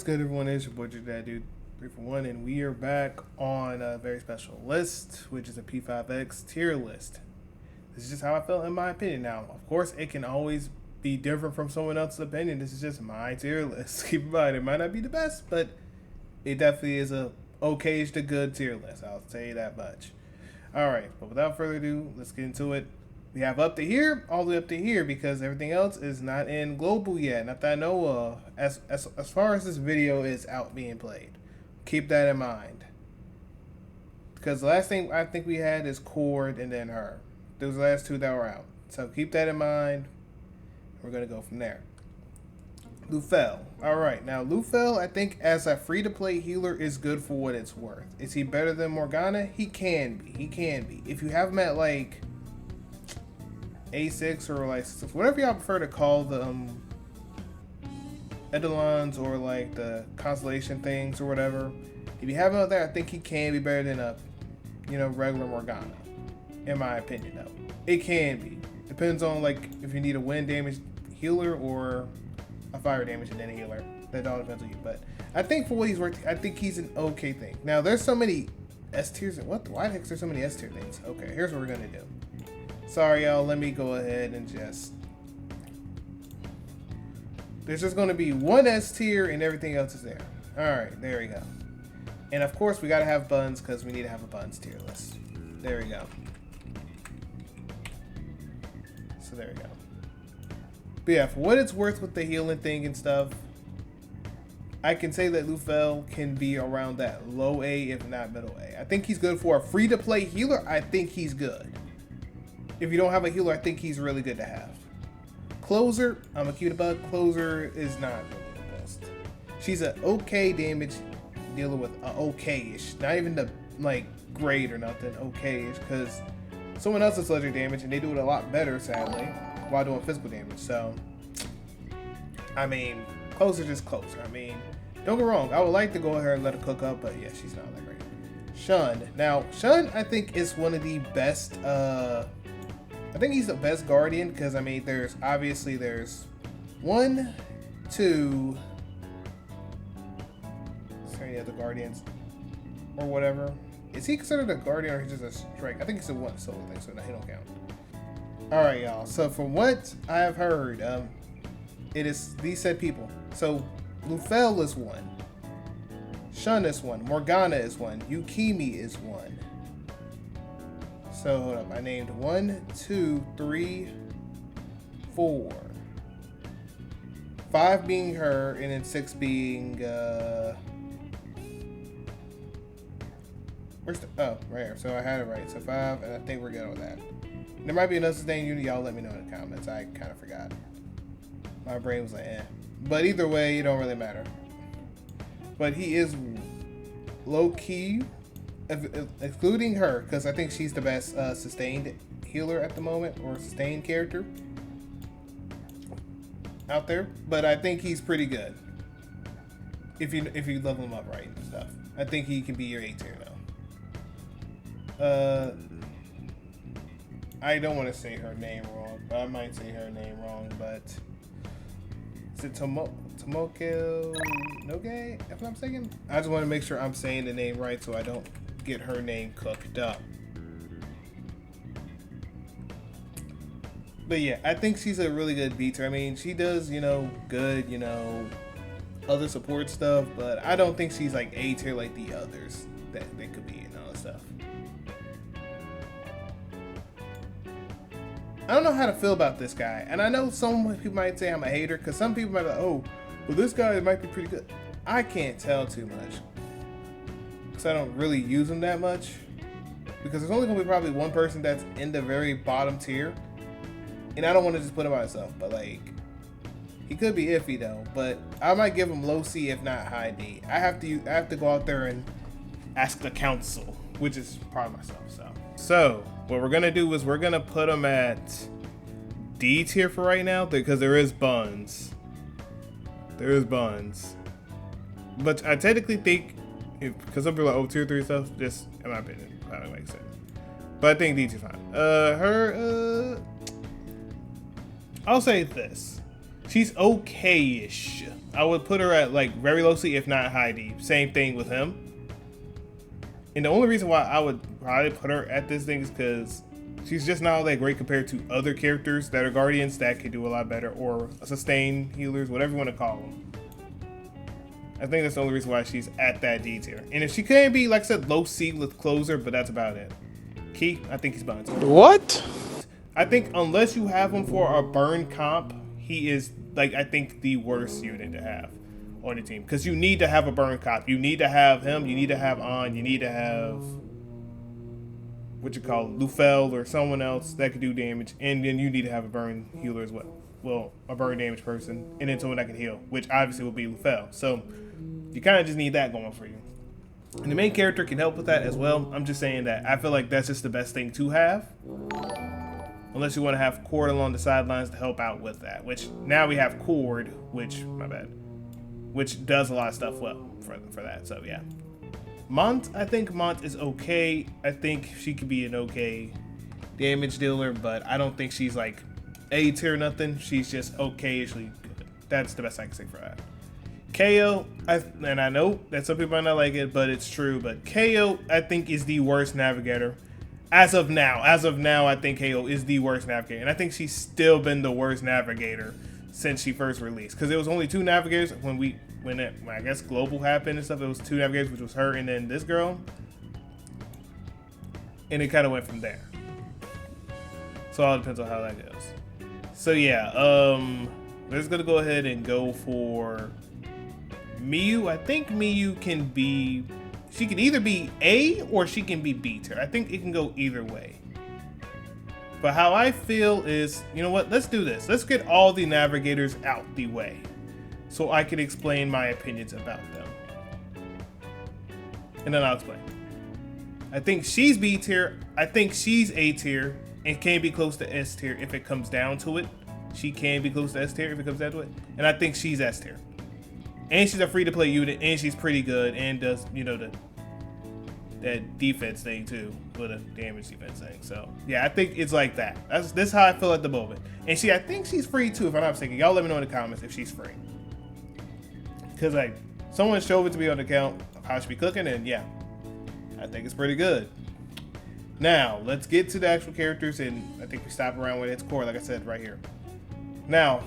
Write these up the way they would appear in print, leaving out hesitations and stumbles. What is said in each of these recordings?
good, everyone? It's your boy, Dad Dude 3 for 1, and we are back on a very special list, which is a p5x tier list. This is just how I felt in my opinion. Now, of course, it can always be different from someone else's opinion. This is just my tier list. Keep in mind, it might not be the best, but it definitely is a okayish to good tier list. I'll say that much. All right, but without further ado, let's get into it. We have up to here, all the way up to here, because everything else is not in global yet. Not that I know of. As far as this video is out being played, keep that in mind. Because the last thing I think we had is Cord and then her. Those are the last two that were out. So keep that in mind. We're gonna go from there. Lufel. Alright, now Lufel, I think as a free-to-play healer is good for what it's worth. Is he better than Morgana? He can be. He can be. If you have him at like A6 or like whatever y'all prefer to call the Eidolons or like the constellation things or whatever. If you have him out there, I think he can be better than a regular Morgana. In my opinion though. It can be. Depends on like if you need a wind damage healer or a fire damage and then a healer. That all depends on you. But I think for what he's worth, I think he's an okay thing. Now there's so many S tiers. Why the heck is there so many S tier things? Okay, here's what we're gonna do. Sorry, y'all. Let me go ahead and just... There's just going to be one S tier and everything else is there. Alright, there we go. And of course, we got to have buns because we need to have a buns tier list. There we go. So there we go. But yeah, for what it's worth with the healing thing and stuff, I can say that Lufel can be around that low A, if not middle A. I think he's good for a free-to-play healer. I think he's good. If you don't have a healer, I think he's really good to have. Closer, I'm a cute bug. Closer is not really the best. She's an okay damage dealer with a okay-ish. Not even the like great or nothing, okay-ish. Because someone else does legendary damage and they do it a lot better, sadly, while doing physical damage. So, I mean, closer just closer. I mean, don't get wrong. I would like to go ahead and let her cook up, but yeah, she's not that great. Shun. Now, Shun, I think is one of the best. I think he's the best guardian because I mean there's 1, 2, is there any other guardians or whatever? Is he considered a guardian or he's just a strike? I think he's a one solo thing, so no, he don't count. Alright y'all, so from what I have heard, it is these said people. So Lufel is 1, Shun is 1, Morgana is 1, Yukimi is 1. So hold up, I named 1, 2, 3, 4, 5 being her, and then 6 being where's the right here. So I had it right. So 5, and I think we're good with that. There might be another name unit. Y'all let me know in the comments. I kind of forgot. My brain was like, eh. But either way, it don't really matter. But he is low key. Excluding her, because I think she's the best sustained healer at the moment, or sustained character out there. But I think he's pretty good if you level him up right and stuff. I think he can be your A tier now. I don't want to say her name wrong, but I might say her name wrong. But is it Tomoko Noge? If I'm saying, I just want to make sure I'm saying the name right so I don't get her name cooked up. But yeah, I think she's a really good beater. I mean, she does, good, other support stuff, but I don't think she's like A tier like the others that they could be and all that stuff. I don't know how to feel about this guy, and I know some people might say I'm a hater because some people might be like, oh, well, this guy might be pretty good. I can't tell too much. Because I don't really use them that much. Because there's only going to be probably one person that's in the very bottom tier. And I don't want to just put him myself. But like, he could be iffy though. But I might give him low C if not high D. I have to go out there and ask the council. Which is probably myself. So what we're going to do is we're going to put him at D tier for right now. Because there is buns. There is buns. But I technically think, because some people are like, oh, tier 3 stuff, just in my opinion, that don't make sense. But I think D2 fine. I'll say this. She's okay-ish. I would put her at like very low C, if not high D. Same thing with him. And the only reason why I would probably put her at this thing is because she's just not all that great compared to other characters that are guardians that could do a lot better, or sustain healers, whatever you want to call them. I think that's the only reason why she's at that D tier. And if she couldn't be, like I said, low C with closer, but that's about it. Key, I think he's buns. What? I think unless you have him for a burn comp, he is, like, I think the worst unit to have on the team. Because you need to have a burn comp. You need to have him, you need to have On, you need to have, what you call it, Lufel or someone else that could do damage. And then you need to have a burn healer as well. Well, a burn damage person, and then someone that can heal, which obviously will be Lufel. So you kind of just need that going for you. And the main character can help with that as well. I'm just saying that I feel like that's just the best thing to have. Unless you want to have Cord along the sidelines to help out with that. Which, now we have Cord, which, my bad, which does a lot of stuff well for that. So, yeah. Mont, I think Mont is okay. I think she could be an okay damage dealer, but I don't think she's like A tier nothing. She's just okay-ishly good. That's the best I can say for that. KO, and I know that some people might not like it, but it's true. But KO, I think, is the worst navigator. As of now, I think KO is the worst navigator. And I think she's still been the worst navigator since she first released. Because there was only 2 navigators when I guess Global happened and stuff. It was 2 navigators, which was her and then this girl. And it kind of went from there. So it all depends on how that goes. So yeah, we're just going to go ahead and go for Miyu. I think Miyu can be, she can either be A or she can be B tier. I think it can go either way. But how I feel is, you know what, let's do this. Let's get all the navigators out the way so I can explain my opinions about them. And then I'll explain. I think she's B tier. I think she's A tier and can be close to S tier if it comes down to it. She can be close to S tier if it comes down to it. And I think she's S tier. And she's a free-to-play unit, and she's pretty good, and does, you know, that defense thing too, with a damage defense thing. So yeah, I think it's like that. That's how I feel at the moment. And I think she's free too, if I'm not mistaken. Y'all let me know in the comments if she's free. Cause like someone showed it to me on the account of how she be cooking, and yeah, I think it's pretty good. Now let's get to the actual characters, and I think we stop around with its core, like I said right here. Now,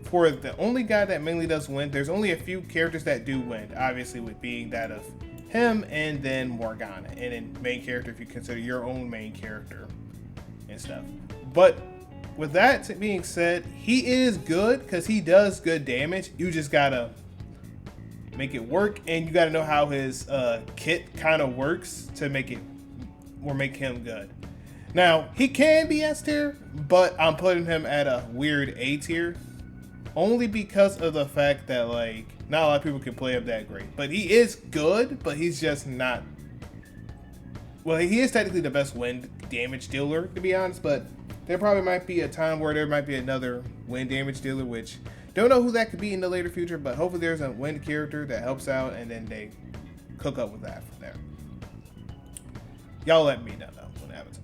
for the only guy that mainly does win, there's only a few characters that do win, obviously, with being that of him and then Morgana, and then main character if you consider your own main character and stuff. But with that being said, he is good because he does good damage. You just gotta make it work, and you gotta know how his kit kind of works to make it or make him good. Now, he can be S tier, but I'm putting him at a weird A tier. Only because of the fact that, like, not a lot of people can play him that great. But he is good, but he's just not... Well, he is technically the best wind damage dealer, to be honest, but there probably might be a time where there might be another wind damage dealer, which... Don't know who that could be in the later future, but hopefully there's a wind character that helps out, and then they cook up with that from there. Y'all let me know when it happens.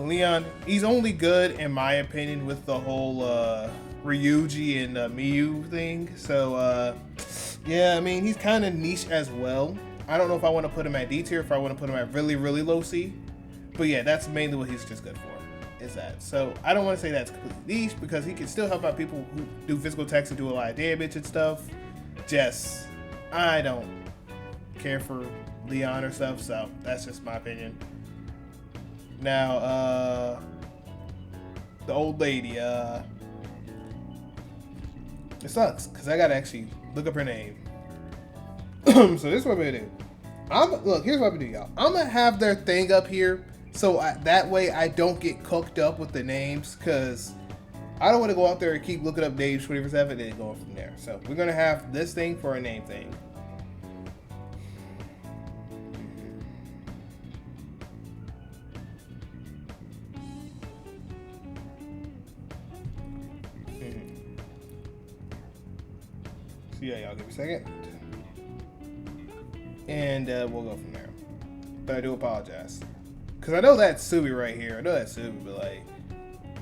Leon, he's only good, in my opinion, with the whole, Ryuji and Miyu thing. So yeah, I mean, he's kind of niche as well. I don't know if I want to put him at D tier, if I want to put him at really, really low C. But yeah, that's mainly what he's just good for, is that. So I don't want to say that's completely niche because he can still help out people who do physical attacks and do a lot of damage and stuff. Just, I don't care for Leon or stuff, so that's just my opinion. Now, the old lady, it sucks, because I gotta actually look up her name. So this is what I'm gonna do. Look, here's what I'm gonna do, y'all. I'm gonna have their thing up here, so that way I don't get cooked up with the names, because I don't want to go out there and keep looking up names 24/7 and then going from there. So we're gonna have this thing for a name thing. Yeah, y'all give me a second. And we'll go from there. But I do apologize. Because I know that's Subi right here. I know that's Subi, but like,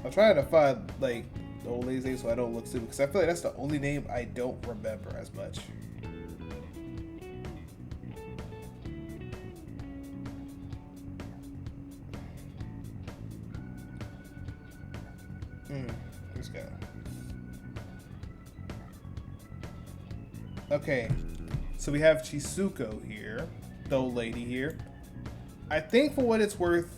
I'm trying to find, like, the old lady's name so I don't look stupid, because I feel like that's the only name I don't remember as much. Let's go. Okay, so we have Chisuko here, the old lady here. I think for what it's worth,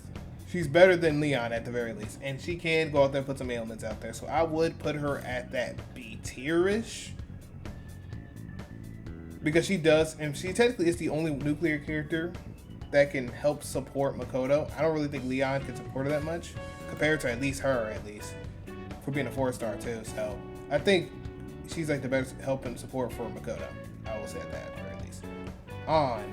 she's better than Leon at the very least, and she can go out there and put some ailments out there. So I would put her at that B tier-ish, because she does, and she technically is the only nuclear character that can help support Makoto. I don't really think Leon can support her that much, compared to at least her, for being a 4-star too. So I think she's like the best help and support for Makoto. I will say that at the very least. On.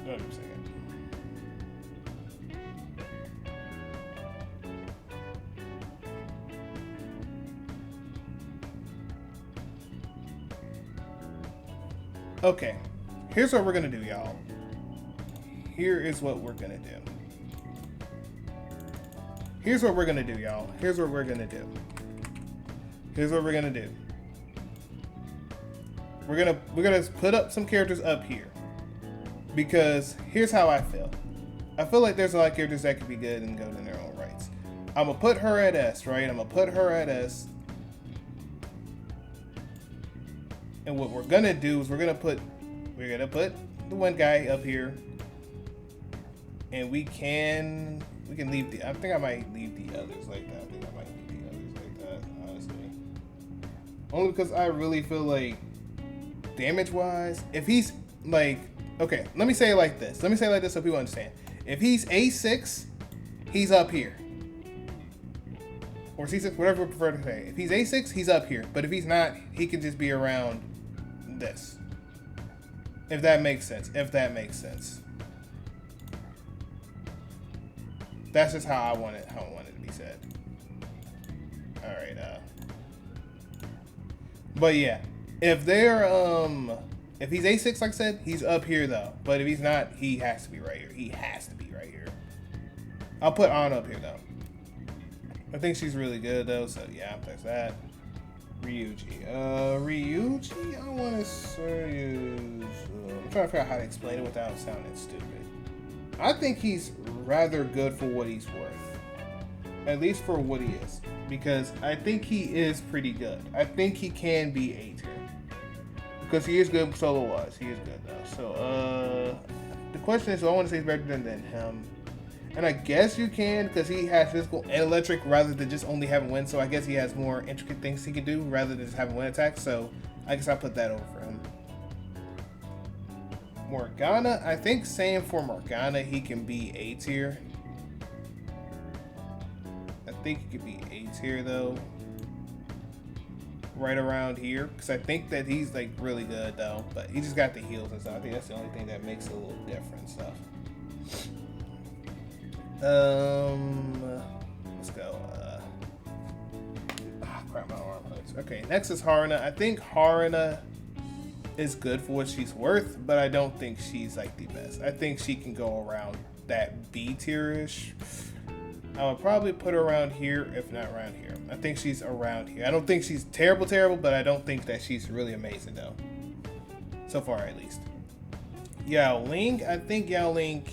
Wait a second. Okay, here's what we're gonna do, y'all. Here is what we're gonna do. Here's what we're gonna do, y'all. Here's what we're gonna do. Here's what we're gonna do. We're gonna put up some characters up here, because here's how I feel. I feel like there's a lot of characters that could be good and go in their own rights. I'm gonna put her at S, right? I'm gonna put her at S. And what we're gonna do is we're gonna put the one guy up here, and we can leave the. I think I might leave the others like that. Honestly, only because I really feel like damage wise, if he's like, okay, let me say it like this. So people understand. If he's A6, he's up here. Or C6, whatever you prefer to say. If he's A6, he's up here. But if he's not, he can just be around this. If that makes sense. That's just how I want it to be said. Alright, but yeah. If they're if he's A6, like I said, he's up here though. But if he's not, he has to be right here. I'll put On up here though. I think she's really good though, so yeah, there's that. Ryuji. Ryuji, I want to say is... I'm trying to figure out how to explain it without sounding stupid. I think he's rather good for what he's worth. At least for what he is. Because I think he is pretty good. I think he can be A tier. Because he is good solo-wise. He is good though. So, the question is, do I want to say he's better than him? And I guess you can, because he has physical and electric rather than just only having wind. So I guess he has more intricate things he can do rather than just having wind attacks. So I guess I'll put that over for him. Morgana, I think same for Morgana, he can be A tier. I think he could be A tier though. Right around here. Because I think that he's like really good though. But he just got the heals and stuff. I think that's the only thing that makes it a little different stuff. Let's go. Crap, my arm hurts. Okay, next is Haruna. I think Haruna is good for what she's worth, but I don't think she's like the best. I think she can go around that B tier-ish. I would probably put her around here, if not around here. I think she's around here. I don't think she's terrible, but I don't think that she's really amazing though. So far, at least. Yao Ling. I think Yao Ling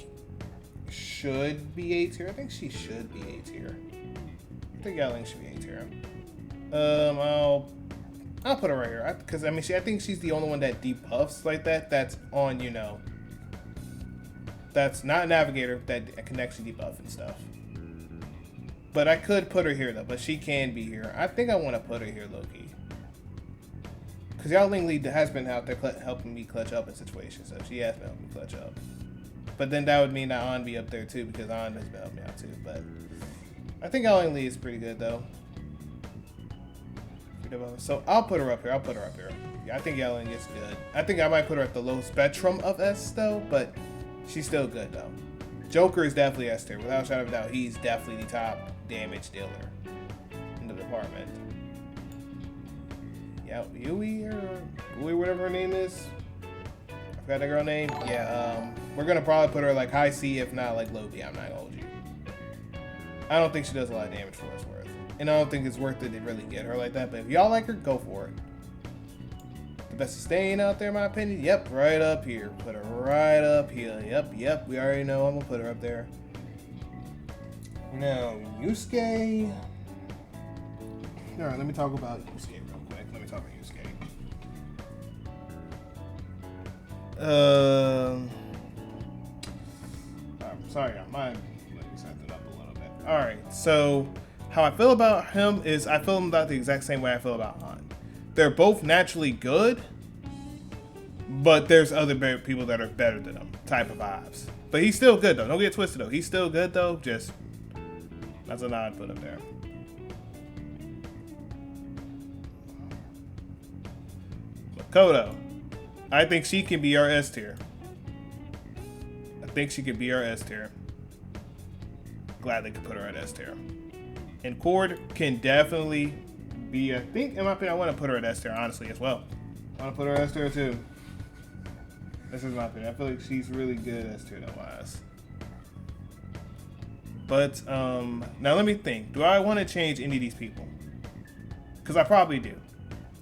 should be A tier. I think she should be A tier. I think Yao Ling should be A tier. I'll put her right here because I think she's the only one that debuffs like that. That's on, that's not a navigator that can actually debuff and stuff. But I could put her here though. But she can be here. I think I want to put her here, Loki. Because Yao Ling has been out there helping me clutch up in situations, so she has been helping me clutch up. But then that would mean that On be up there too, because On has been helping me out too. But I think Yao Ling is pretty good though. So I'll put her up here. Yeah, I think Yao Ling is good. I think I might put her at the low spectrum of S though, but she's still good though. Joker is definitely S tier. Without a shadow of a doubt, he's definitely the top damage dealer in the department. Yeah, Yui or whatever her name is. I Forgot that girl name? Yeah, we're gonna probably put her like high C, if not like low B. I'm not gonna hold you. I don't think she does a lot of damage for what it's worth. And I don't think it's worth it to really get her like that. But if y'all like her, go for it. The best sustain out there, in my opinion? Yep, right up here. Put her right up here. Yep. We already know I'm gonna put her up there. Now, Yusuke. Alright, let me talk about Yusuke real quick. Let me talk about Yusuke. I'm sorry, I might set it up a little bit. Alright, so how I feel about him is I feel about the exact same way I feel about Han. They're both naturally good, but there's other people that are better than him, type of vibes. But he's still good though. Don't get twisted though. He's still good though. Just that's a nod put up there. Makoto. I think she can be our S tier. I think she could be our S tier. Glad they could put her at S tier. And Cord can definitely be, I think, in my opinion, I want to put her at S tier, honestly, as well. I want to put her at S tier, too. This is my opinion. I feel like she's really good S tier, wise. But, now let me think. Do I want to change any of these people? Because I probably do.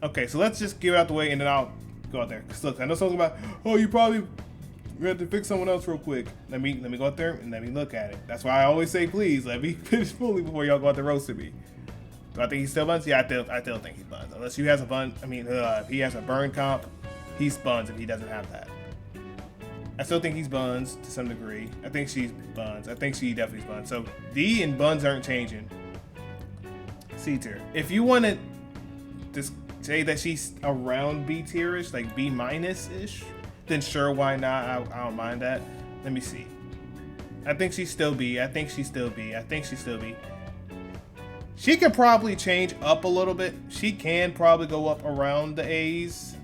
Okay, so let's just get it out the way, and then I'll go out there. Because, look, I know something about, oh, you probably have to fix someone else real quick. Let me go out there and let me look at it. That's why I always say, please, let me finish fully before y'all go out there roasting me. Do I think he still buns? Yeah, I still think he buns. Unless he has a bun, if he has a burn comp, he's buns if he doesn't have that. I still think he's buns to some degree. I think she's buns. I think she definitely is buns. So D and buns aren't changing. C tier. If you want to just say that she's around B tier-ish, like B minus-ish, then sure, why not? I don't mind that. Let me see. I think she's still B. I think she's still B. She could probably change up a little bit. She can probably go up around the A's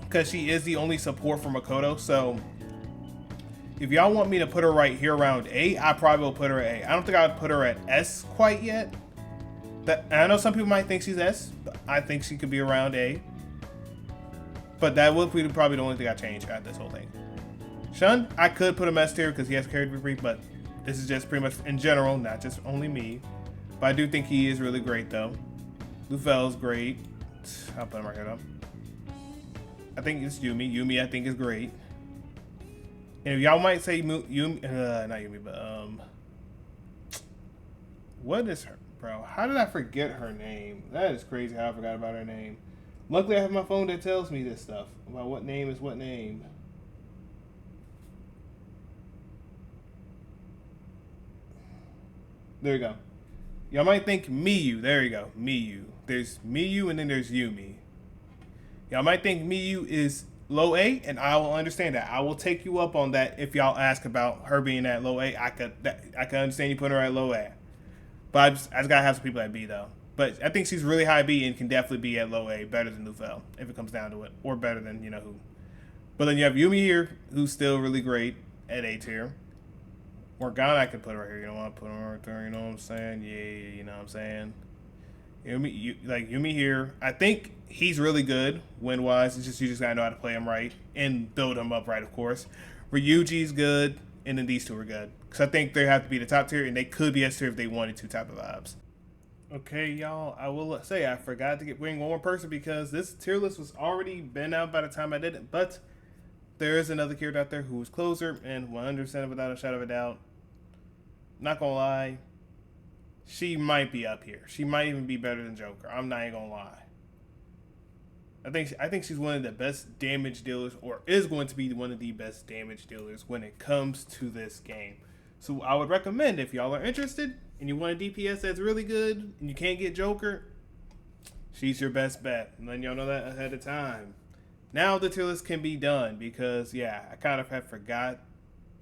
because she is the only support for Makoto. So if y'all want me to put her right here around A, I probably will put her at A. I don't think I would put her at S quite yet. I know some people might think she's S, but I think she could be around A. But that would be probably the only thing I change out this whole thing. Shun, I could put him S tier because he has character brief, but this is just pretty much in general, not just only me. But I do think he is really great though. Lufel's great. I'll put him right here though. I think it's Yumi. Yumi I think is great. And if y'all might say Yumi, not Yumi, but what is her, bro? How did I forget her name? That is crazy how I forgot about her name. Luckily I have my phone that tells me this stuff about what name is what name. There you go. Y'all might think Miyu. There you go. Miyu. There's Miyu and then there's Yumi. Y'all might think Miyu is low A, and I will understand that. I will take you up on that if y'all ask about her being at low A. I could understand you putting her at low A. But I just gotta have some people at B though. But I think she's really high B and can definitely be at low A, better than Lufel if it comes down to it, or better than who. But then you have Yumi here, who's still really great at A tier. Morgana I could put right here. You know what? Put her right there. You know what I'm saying? Yeah, you know what I'm saying. Yumi here. I think he's really good win-wise. It's just you just gotta know how to play him right and build him up right, of course. Ryuji's good, and then these two are good. Because I think they have to be the top tier, and they could be S tier if they wanted to type of vibes. Okay, y'all, I will say I forgot to bring one more person because this tier list was already been out by the time I did it, but there is another character out there who is closer, and 100% without a shadow of a doubt, not gonna lie, she might be up here. She might even be better than Joker. I'm not even gonna lie. I think she's one of the best damage dealers, or is going to be one of the best damage dealers when it comes to this game. So I would recommend, if y'all are interested and you want a DPS that's really good and you can't get Joker, she's your best bet. I'm letting y'all know that ahead of time. Now the tier list can be done because, yeah, I kind of had forgot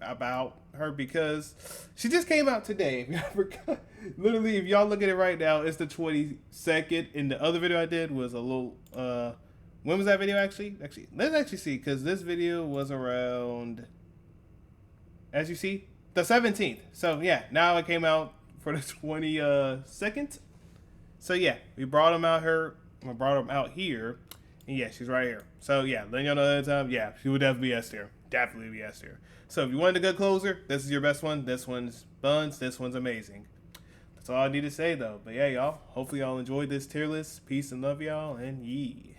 about her because she just came out today. If y'all forgot, literally, if y'all look at it right now, it's the 22nd, and the other video I did was a little, when was that video actually? Let's actually see, because this video was around, as you see, the 17th. So yeah, now it came out for the 22nd. So yeah, we brought him out here. And yeah, she's right here. So yeah, letting y'all know ahead of time. Yeah, she would definitely be S tier. Definitely be S tier. So if you wanted a good closer, this is your best one. This one's buns. This one's amazing. That's all I need to say though. But yeah, y'all. Hopefully y'all enjoyed this tier list. Peace and love y'all, and yee.